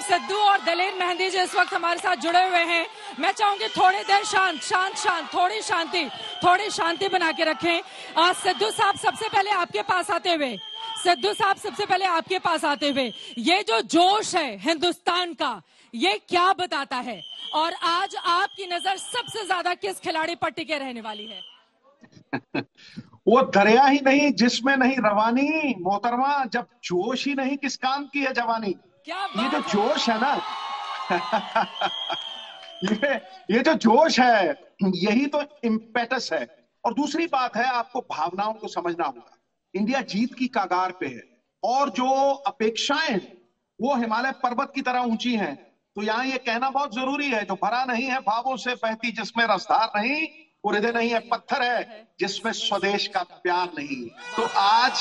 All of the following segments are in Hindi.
सिद्धू और दलेर मेहंदी जो इस वक्त हमारे साथ जुड़े हुए हैं, मैं चाहूंगी थोड़ी देर शांत थोड़ी शांति बना के रखें। सिद्धू साहब सबसे पहले आपके पास आते हुए ये जो जोश है हिंदुस्तान का, ये क्या बताता है? और आज आपकी नजर सबसे ज्यादा किस खिलाड़ी पर टिके रहने वाली है? वो दरिया ही नहीं जिसमें नहीं रवानी मोहतरमा, जब जोश ही नहीं किस काम की है जवानी। क्या ये जो बात जोश है ना ये जो जोश है, यही तो इम्पेटस है। और दूसरी बात है, आपको भावनाओं को समझना होगा। इंडिया जीत की कगार पे है और जो अपेक्षाएं वो हिमालय पर्वत की तरह ऊंची हैं। तो यहाँ ये कहना बहुत जरूरी है, जो भरा नहीं है भावों से बहती जिसमें रसधार नहीं, वो हृदय नहीं है पत्थर है जिसमें स्वदेश का प्यार नहीं। तो आज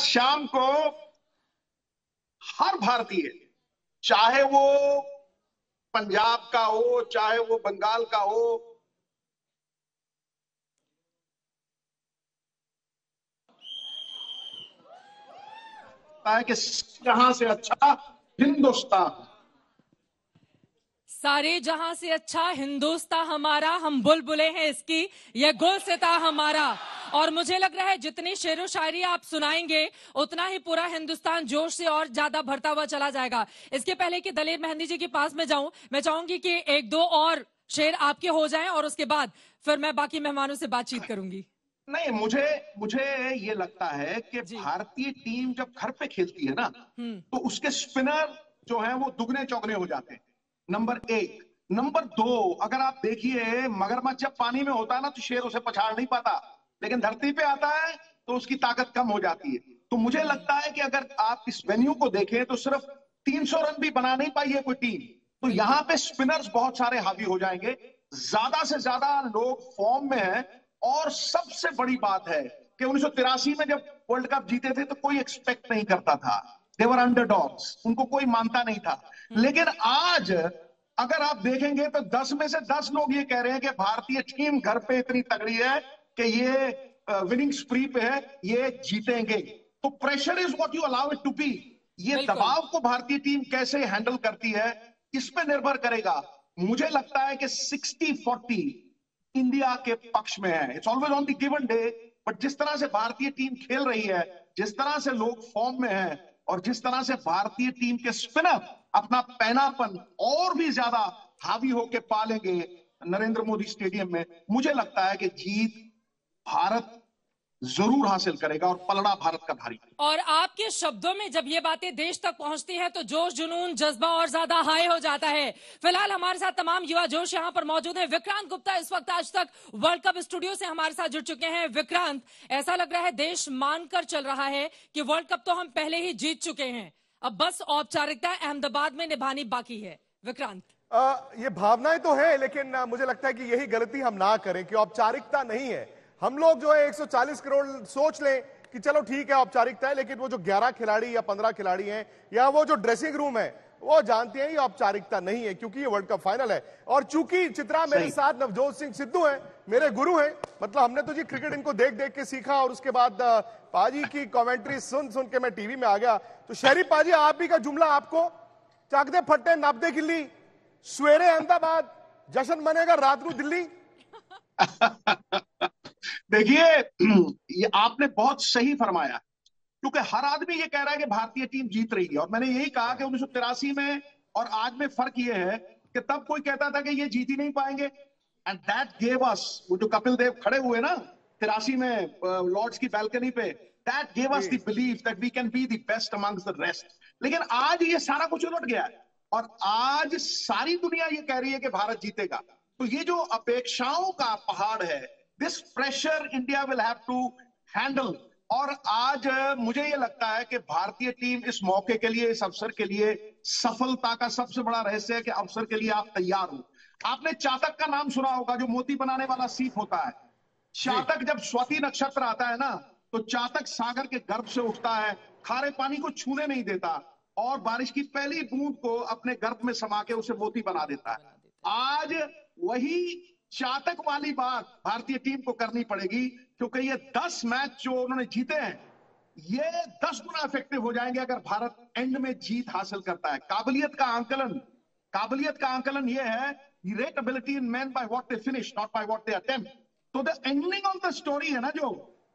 शाम को हर भारतीय, चाहे वो पंजाब का हो चाहे वो बंगाल का हो, है कि जहां से अच्छा हिंदुस्तान, सारे जहां से अच्छा हिंदुस्तान हमारा, हम बुलबुले हैं इसकी, ये गुलसिता हमारा। और मुझे लग रहा है जितनी शेरो शायरी आप सुनाएंगे उतना ही पूरा हिंदुस्तान जोश से और ज्यादा भरता हुआ चला जाएगा। इसके पहले कि दलेर मेहंदी जी के पास में जाऊं, मैं चाहूंगी कि एक दो और शेर आपके हो जाएं और उसके बाद फिर मैं बाकी मेहमानों से बातचीत करूंगी। नहीं, मुझे ये लगता है कि भारतीय टीम जब घर पे खेलती है ना, तो उसके स्पिनर जो हैं वो दुगने चौगने हो जाते हैं। नंबर एक। नंबर दो, अगर आप देखिए मगरमच्छ जब पानी में होता है ना तो शेर उसे पछाड़ नहीं पाता, लेकिन धरती पे आता है तो उसकी ताकत कम हो जाती है। तो मुझे लगता है कि अगर आप इस वेन्यू को देखें तो सिर्फ 300 रन भी बना नहीं पाई है कोई टीम, तो यहां पे स्पिनर्स बहुत सारे हावी हो जाएंगे। ज्यादा से ज्यादा लोग फॉर्म में हैं। और सबसे बड़ी बात है कि 1983 में जब वर्ल्ड कप जीते थे तो कोई एक्सपेक्ट नहीं करता था, देवर अंडरडॉग्स, उनको कोई मानता नहीं था। लेकिन आज अगर आप देखेंगे तो 10 में से 10 लोग ये कह रहे हैं कि भारतीय टीम घर पे इतनी तगड़ी है कि ये विनिंग स्प्री पे है, ये जीतेंगे। तो pressure is what you allow it to be. ये दबाव को भारतीय टीम कैसे हैंडल करती है इस पे निर्भर करेगा। मुझे लगता है कि 60-40 इंडिया के पक्ष में है। It's always on the given day, but जिस तरह से भारतीय टीम खेल रही है, जिस तरह से लोग फॉर्म में हैं और जिस तरह से भारतीय टीम के स्पिनर अपना पैनापन और भी ज्यादा हावी होके पालेंगे नरेंद्र मोदी स्टेडियम में, मुझे लगता है कि जीत भारत जरूर हासिल करेगा और पलड़ा भारत का भारी। और आपके शब्दों में जब ये बातें देश तक पहुंचती हैं तो जोश, जुनून, जज्बा और ज्यादा हाई हो जाता है। फिलहाल हमारे साथ तमाम युवा जोश यहां पर मौजूद हैं। विक्रांत गुप्ता इस वक्त आज तक वर्ल्ड कप स्टूडियो से हमारे साथ जुड़ चुके हैं। विक्रांत, ऐसा लग रहा है देश मानकर चल रहा है कि वर्ल्ड कप तो हम पहले ही जीत चुके हैं, अब बस औपचारिकता अहमदाबाद में निभानी बाकी है। विक्रांत, ये भावनाएं तो है, लेकिन मुझे लगता है कि यही गलती हम ना करें कि औपचारिकता नहीं है। हम लोग जो है 140 करोड़ सोच लें कि चलो ठीक है औपचारिकता है, लेकिन वो जो 11 खिलाड़ी या 15 खिलाड़ी हैं या वो जो ड्रेसिंग रूम है वो जानते हैं ये औपचारिकता नहीं है, क्योंकि ये वर्ल्ड कप फाइनल है। और चूंकि चित्रा मेरे साथ नवजोत सिंह सिद्धू हैं, मेरे गुरु हैं, मतलब हमने तो जी क्रिकेट इनको देख देख के सीखा और उसके बाद पाजी की कमेंट्री सुन सुन के मैं टीवी में आ गया। तो शहरी पाजी, आप भी का जुमला आपको चकदे फट्टे नबदे गिल्ली, सवेरे अहमदाबाद जश्न मनेगा रात को दिल्ली। देखिए, ये आपने बहुत सही फरमाया, क्योंकि हर आदमी ये कह रहा है कि भारतीय टीम जीत रही है। और मैंने यही कहा कि 1983 में और आज में फर्क ये है कि तब कोई कहता था कि ये जीत ही नहीं पाएंगे, एंड दैट गेव अस, वो जो कपिल देव खड़े हुए ना 83 में लॉर्ड्स की बैल्कनी पे, that gave us the belief that we can be the best amongst the rest. लेकिन आज ये सारा कुछ उलट गया है और आज सारी दुनिया ये कह रही है कि भारत जीतेगा। तो ये जो अपेक्षाओं का पहाड़ है, this pressure India will have to handle. और आज मुझे ये लगता है कि भारतीय टीम इस मौके के लिए, इस अवसर के लिए, सफलता का सबसे बड़ा रहस्य है कि अवसर के लिए आप तैयार हो। आपने चातक का नाम सुना होगा, जो मोती बनाने वाला सीप होता है। चातक जब स्वाति नक्षत्र आता है ना, तो चातक सागर के गर्भ से उठता है, खारे पानी को छूने नहीं देता और बारिश की पहली बूंद को अपने गर्भ में समा के उसे मोती बना देता है। आज वही चातक वाली बात भारतीय टीम को करनी पड़ेगी, क्योंकि ये 10 मैच जो उन्होंने जीते हैं ये 10 गुना इफेक्टिव हो जाएंगे अगर भारत एंड में जीत हासिल करता है। काबिलियत का आंकलन ये है, rate ability in man by what they finish, not by what they attempt. तो the ending of the story है ना जो,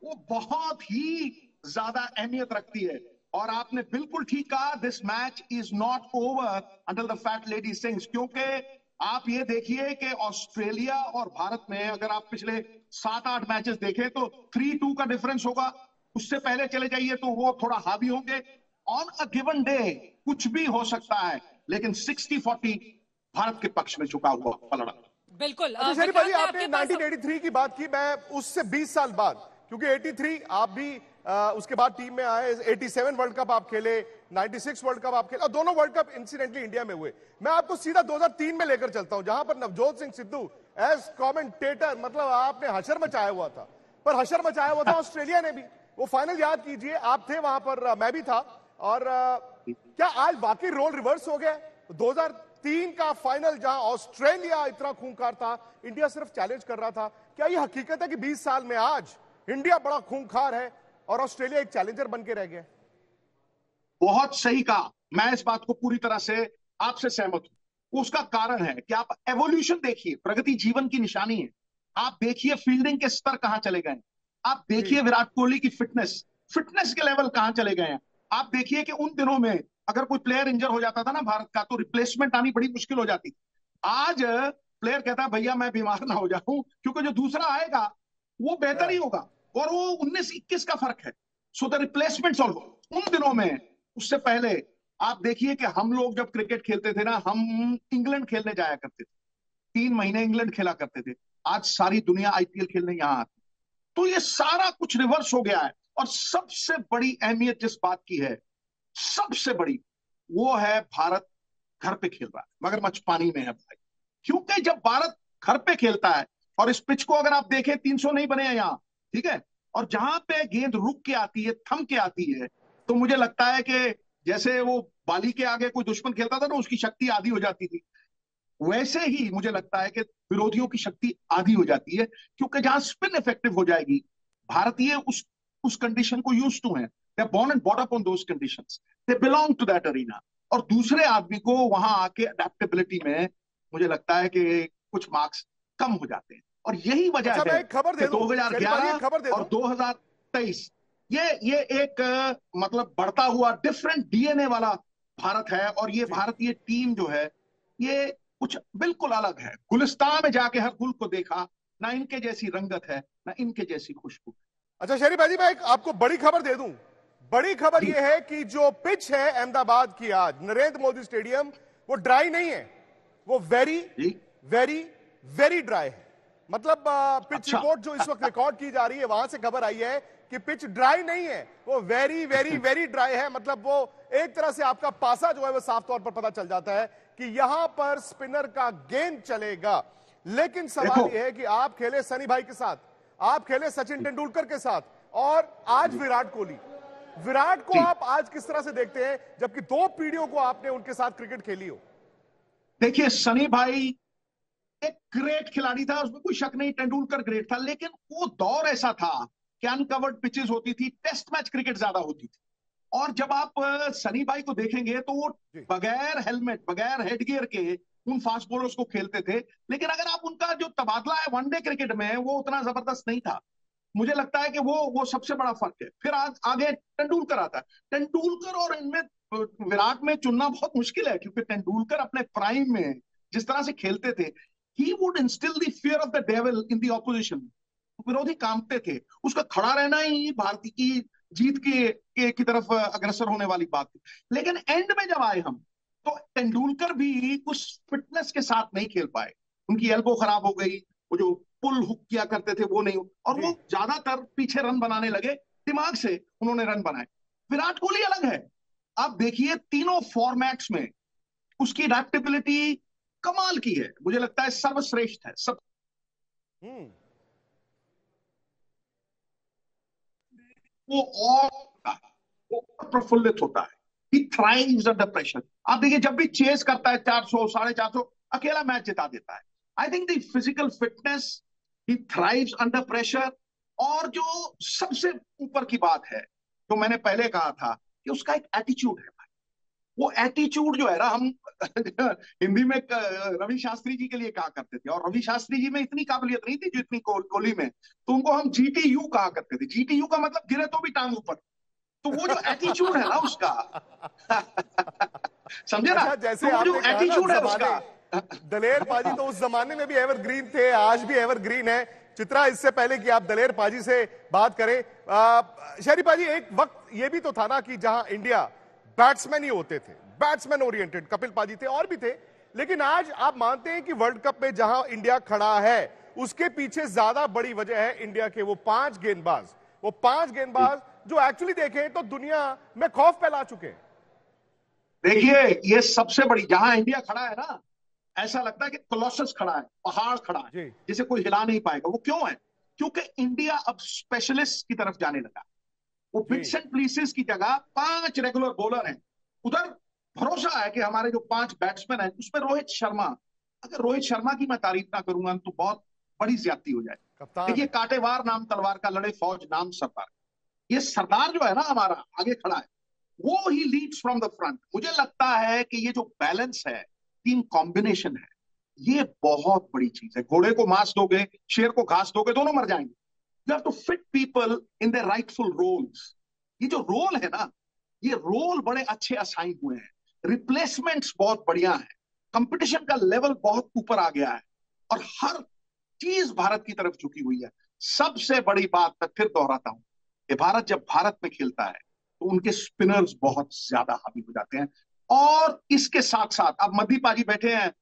वो बहुत ही ज्यादा अहमियत रखती है। और आपने बिल्कुल ठीक कहा, this match is not over until the fat lady sings. क्योंकि आप ये देखिए कि ऑस्ट्रेलिया और भारत में अगर आप पिछले 7-8 मैचेस देखें तो 3-2 का डिफरेंस होगा। उससे पहले चले जाइए तो वो थोड़ा हावी होंगे। ऑन अ गिवन डे कुछ भी हो सकता है, लेकिन 60-40 भारत के पक्ष में झुका हुआ पलड़ा। बिल्कुल। अच्छा शरीफ भाई, आपने 1983 की बात की, मैं उससे 20 साल बाद, क्योंकि 83 आप भी उसके बाद टीम में आए, 87 वर्ल्ड कप आप खेले, 96 वर्ल्ड कप आप खेले, और दोनों वर्ल्ड कप इंसिडेंटली इंडिया में हुए। मैं आपको सीधा 2003 में लेकर चलता हूं, जहां पर नवजोत सिंह सिद्धू एज कमेंटेटर, मतलब आपने हशर मचाया हुआ था। पर हशर मचाया हुआ था ऑस्ट्रेलिया ने भी। वो फाइनल याद कीजिए, आप थे वहां पर, मैं भी था। और क्या आज वाकई रोल रिवर्स हो गया? 2003 का फाइनल जहां ऑस्ट्रेलिया इतना खूंखार था, इंडिया सिर्फ चैलेंज कर रहा था, क्या यह हकीकत है कि 20 साल में आज इंडिया बड़ा खूंखार है और ऑस्ट्रेलिया एक चैलेंजर बन के रह गया? बहुत सही कहा, मैं इस बात को पूरी तरह से आपसे सहमत हूं। उसका कारण है कि आप एवोल्यूशन देखिए, प्रगति जीवन की निशानी है। आप देखिए फील्डिंग के स्तर कहां चले गए, आप देखिए विराट कोहली की फिटनेस के लेवल कहां चले गए हैं। आप देखिए कि उन दिनों में अगर कोई प्लेयर इंजर हो जाता था ना भारत का, तो रिप्लेसमेंट आनी बड़ी मुश्किल हो जाती थी। आज प्लेयर कहता है भैया मैं बीमार ना हो जाऊं, क्योंकि जो दूसरा आएगा वो बेहतर ही होगा, और वो 19-21 का फर्क है। सो द रिप्लेसमेंट ऑल्सो उन दिनों में, उससे पहले आप देखिए कि हम लोग जब क्रिकेट खेलते थे ना, हम इंग्लैंड खेलने जाया करते थे, 3 महीने इंग्लैंड खेला करते थे। आज सारी दुनिया आईपीएल खेलने यहां आती। तो ये सारा कुछ रिवर्स हो गया है। और सबसे बड़ी अहमियत जिस बात की है, सबसे बड़ी, वो है भारत घर पे खेल रहा है, मगरमच्छ पानी में है भाई। क्योंकि जब भारत घर पे खेलता है, और इस पिच को अगर आप देखें 300 नहीं बने हैं यहां, ठीक है, और जहां पे गेंद रुक के आती है, थम के आती है, तो मुझे लगता है कि जैसे वो बाली के आगे कोई दुश्मन खेलता था ना, उसकी शक्ति आधी हो जाती थी, वैसे ही मुझे लगता है कि विरोधियों की शक्ति आधी हो जाती है। क्योंकि जहां स्पिन इफेक्टिव हो जाएगी, भारतीय उस कंडीशन को यूज टू हैं, they are born and bought up on those conditions, they belong to that arena. और दूसरे आदमी को वहां आके अडेप्टेबिलिटी में मुझे लगता है कि कुछ मार्क्स कम हो जाते हैं। और यही वजह अच्छा, है कि 2011 और 2023 ये एक मतलब बढ़ता हुआ डिफरेंट डीएनए वाला भारत है। और ये भारतीय टीम जो है, ये कुछ बिल्कुल अलग है। गुलिस्तान में जाके हर गुल को देखा, ना इनके जैसी रंगत है, ना इनके जैसी खुशबू। अच्छा शरीफ भाई, मैं आपको बड़ी खबर दे दूं। बड़ी खबर यह है कि जो पिच है अहमदाबाद की आज, नरेंद्र मोदी स्टेडियम, वो ड्राई नहीं है, वो वेरी वेरी वेरी ड्राई है। मतलब पिच रिपोर्ट जो इस वक्त रिकॉर्ड की जा रही है, वहां से खबर आई है कि पिच ड्राई नहीं है, वो वेरी वेरी वेरी ड्राई है। मतलब वो एक तरह से आपका पासा जो है वो साफ तौर पर पता चल जाता है कि यहां पर स्पिनर का गेंद चलेगा। लेकिन सवाल यह है कि आप खेले सनी भाई के साथ, आप खेले सचिन तेंदुलकर के साथ, और आज विराट को आप आज किस तरह से देखते हैं, जबकि 2 पीढ़ियों को आपने उनके साथ क्रिकेट खेली हो? देखिए, सनी भाई एक ग्रेट खिलाड़ी था, उसमें कोई शक नहीं, तेंदुलकर ग्रेट था, लेकिन वो दौर ऐसा था कि अनकवर्ड पिचेस होती थी, टेस्ट मैच क्रिकेट ज्यादा होती थी। और जब आप सनी भाई को देखेंगे तो वो बगैर हेलमेट, बगैर हेडगियर के उन फास्ट बॉलर्स को खेलते थे। लेकिन अगर आप उनका जो तबादला है वनडे क्रिकेट में, वो उतना जबरदस्त नहीं था। मुझे लगता है कि वो सबसे बड़ा फर्क है। फिर आगे तेंदुलकर आता है। तेंदुलकर और इनमें विराट में चुनना बहुत मुश्किल है, क्योंकि तेंदुलकर अपने प्राइम में जिस तरह से खेलते थे, he would instil the fear of the devil in the opposition. विरोधी कांपते थे, उसका खड़ा रहना ही भारतीय की जीत की तरफ अग्रसर होने वाली बात थी। लेकिन एंड में जब आए हम, तो तेंदुलकर भी उस फिटनेस के साथ नहीं खेल पाए। उनकी एल्बो खराब हो गई, वो जो पुल हुक किया करते थे वो नहीं, और वो ज्यादातर पीछे रन बनाने लगे, दिमाग से उन्होंने रन बनाए। विराट कोहली अलग है। आप देखिए तीनों फॉर्मेट्स में उसकी अडेप्टेबिलिटी कमाल की है, मुझे लगता है सर्वश्रेष्ठ है। सब वो और प्रफुल्लित होता है, he thrives under pressure। आप देखिए जब भी चेस करता है 400 450, अकेला मैच जिता देता है। I think the physical fitness, he thrives under pressure। और जो सबसे ऊपर की बात है जो मैंने पहले कहा था कि उसका एक एटीट्यूड है। वो एटीट्यूड जो है ना, हम हिंदी में रवि शास्त्री जी के लिए कहा करते थे, और रवि शास्त्री जी में इतनी काबिलियत नहीं थी जितनी कोहली में, तो उनको हम GTU कहा करते थे। GTU का मतलब गिरे तो भी टांग ऊपर। तो वो जो एटीट्यूड है ना उसका समझे ना, जैसे तो वो जो एटीट्यूड है उसका। दलेर पाजी तो उस जमाने में भी एवरग्रीन थे, आज भी एवरग्रीन है। चित्रा, इससे पहले कि आप दलेर पाजी से बात करें, शहरी पाजी, एक वक्त ये भी तो था ना कि जहां इंडिया बैट्समैन ही होते थे, बैट्समैन ओरिएंटेड, कपिल पाजी थे और भी थे, लेकिन आज आप मानते हैं कि वर्ल्ड कप में जहां इंडिया खड़ा है उसके पीछे ज्यादा बड़ी वजह है इंडिया के वो पांच गेंदबाज जो एक्चुअली देखें तो दुनिया में खौफ फैला चुके हैं। देखिए, ये सबसे बड़ी, जहां इंडिया खड़ा है ना, ऐसा लगता है कि कोलोसस खड़ा है, पहाड़ खड़ा है जिसे कोई हिला नहीं पाएगा। वो क्यों है? क्योंकि इंडिया अब स्पेशलिस्ट की तरफ जाने लगा। वो बिट्स एंड पीसेस की जगह 5 रेगुलर बॉलर हैं। उधर भरोसा है कि हमारे जो 5 बैट्समैन हैं उसमें रोहित शर्मा, अगर रोहित शर्मा की मैं तारीफ ना करूंगा तो बहुत बड़ी ज्यादती हो जाए। देखिए, कांटेवार नाम तलवार का, लड़े फौज नाम सरदार। ये सरदार जो है ना हमारा आगे खड़ा है, वो ही लीड्स फ्रॉम द फ्रंट। मुझे लगता है कि ये जो बैलेंस है, टीम कॉम्बिनेशन है, ये बहुत बड़ी चीज है। घोड़े को मांस दोगे, शेर को घास दोगे, दोनों मर जाएंगे। You have to fit people in their rightful roles. ये जो रोल है ना, ये रोल बड़े अच्छे असाइन हुए हैं, रिप्लेसमेंट्स बहुत बढ़िया है, कंपटीशन का लेवल बहुत ऊपर आ गया है, और हर चीज भारत की तरफ झुकी हुई है। सबसे बड़ी बात मैं फिर दोहराता हूं कि भारत जब भारत में खेलता है तो उनके स्पिनर्स बहुत ज्यादा हावी हो जाते हैं। और इसके साथ साथ अब मध्य पाजी बैठे हैं,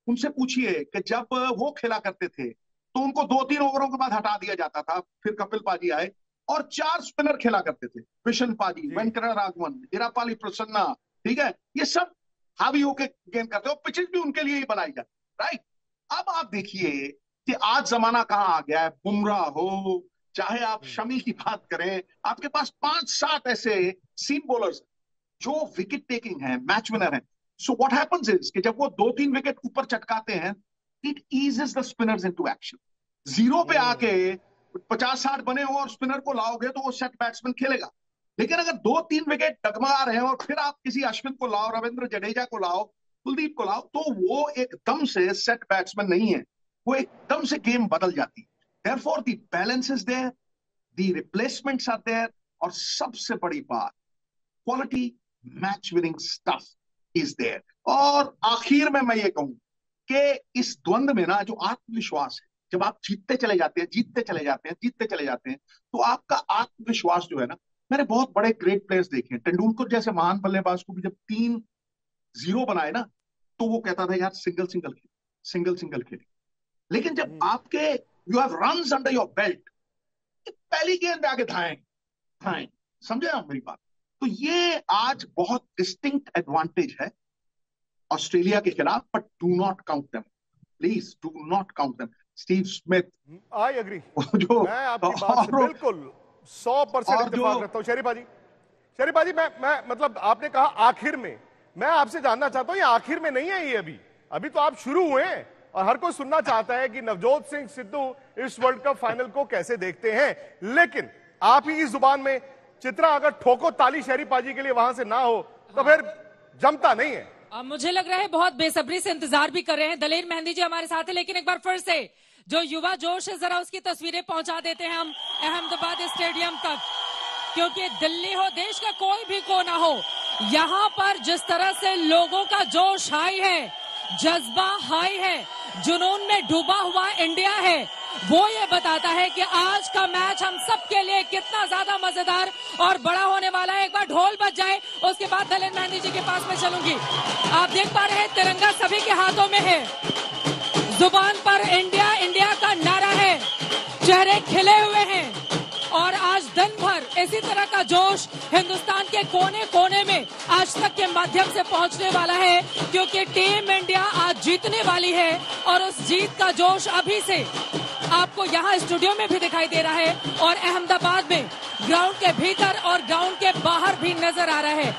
उनसे पूछिए कि जब वो खेला करते थे तो उनको 2-3 ओवरों के बाद हटा दिया जाता था, फिर कपिल पाजी आए और 4 स्पिनर खेला करते थे, विशन पाजी, वेंकटा राघवन, इरापाली प्रसन्ना, ठीक है, ये सब हावी होके गेंद करते हो। पिचेस भी उनके लिए ही बनाई जाती, राइट। अब आप देखिए कि आज जमाना कहां आ गया है। बुमराह हो, चाहे आप शमी की बात करें, आपके पास 5-7 ऐसे सीम बॉलर्स जो विकेट टेकिंग है, मैच विनर है। सो व्हाट हैपेंस इज कि जब वो 2-3 विकेट ऊपर चटकाते हैं, it eases the spinners into action. Zero पे आके 50-60 बने हो और स्पिनर को लाओगे तो वो सेट बैट्समैन खेलेगा। लेकिन अगर 2-3 विकेट डगमगा रहे हैं और फिर आप किसी अश्विन को लाओ, रविंद्र जडेजा को लाओ, कुलदीप को लाओ, तो वो एकदम से सेट बैट्समैन नहीं है, वो एकदम से गेम बदल जाती है। Therefore, the balance is there, the replacements are there, और सबसे बड़ी बात, quality match winning stuff is there। और आखिर में मैं ये कहूं कि इस द्वंद में ना जो आत्मविश्वास है, जब आप जीतते चले जाते हैं, तो आपका आत्मविश्वास जो है ना, मैंने बहुत बड़े ग्रेट प्लेयर्स देखे हैं, तेंदुलकर जैसे महान बल्लेबाज को भी जब 3-0 बनाए ना, तो वो कहता था यार सिंगल खेले। लेकिन जब आपके you have runs under your belt, पहली गेंद पे आके धाएं, समझे ना मेरी बात? तो ये आज बहुत डिस्टिंक्ट एडवांटेज है ऑस्ट्रेलिया के खिलाफ, but do not count them, please do not count them. Steve Smith, I agree, मैं आपकी बात से बिल्कुल 100% इत्तेफाक रखता हूं। शरीफ पाजी, मैं मतलब आपने कहा आखिर में, मैं आपसे जानना चाहता हूं ये आखिर में नहीं है, ये अभी तो आप शुरू हुए हैं, और हर कोई सुनना चाहता है कि नवजोत सिंह सिद्धू इस वर्ल्ड कप फाइनल को कैसे देखते हैं। लेकिन आप ही की जुबान में, चित्रा, अगर ठोको ताली शहरी पाजी के लिए वहां से ना हो तो फिर जमता नहीं है। मुझे लग रहा है बहुत बेसब्री से इंतजार भी कर रहे हैं। दलेर मेहंदी जी हमारे साथ है, लेकिन एक बार फिर से जो युवा जोश है, जरा उसकी तस्वीरें पहुंचा देते हैं हम अहमदाबाद स्टेडियम तक, क्योंकि दिल्ली हो, देश का कोई भी कोना हो, यहां पर जिस तरह से लोगों का जोश हाई है, जज्बा हाई है, जुनून में डूबा हुआ इंडिया है, वो ये बताता है कि आज का मैच हम सबके लिए कितना ज्यादा मजेदार और बड़ा होने वाला है। एक बार ढोल बज जाए, उसके बाद दलेर मेहंदी जी के पास में चलूंगी। आप देख पा रहे हैं तिरंगा सभी के हाथों में है, जुबान पर इंडिया इंडिया का नारा है, चेहरे खिले हुए हैं, और आज दिन भर इसी तरह का जोश हिंदुस्तान के कोने कोने में आज तक के माध्यम से पहुंचने वाला है, क्योंकि टीम इंडिया आज जीतने वाली है, और उस जीत का जोश अभी से आपको यहाँ स्टूडियो में भी दिखाई दे रहा है और अहमदाबाद में ग्राउंड के भीतर और ग्राउंड के बाहर भी नजर आ रहा है।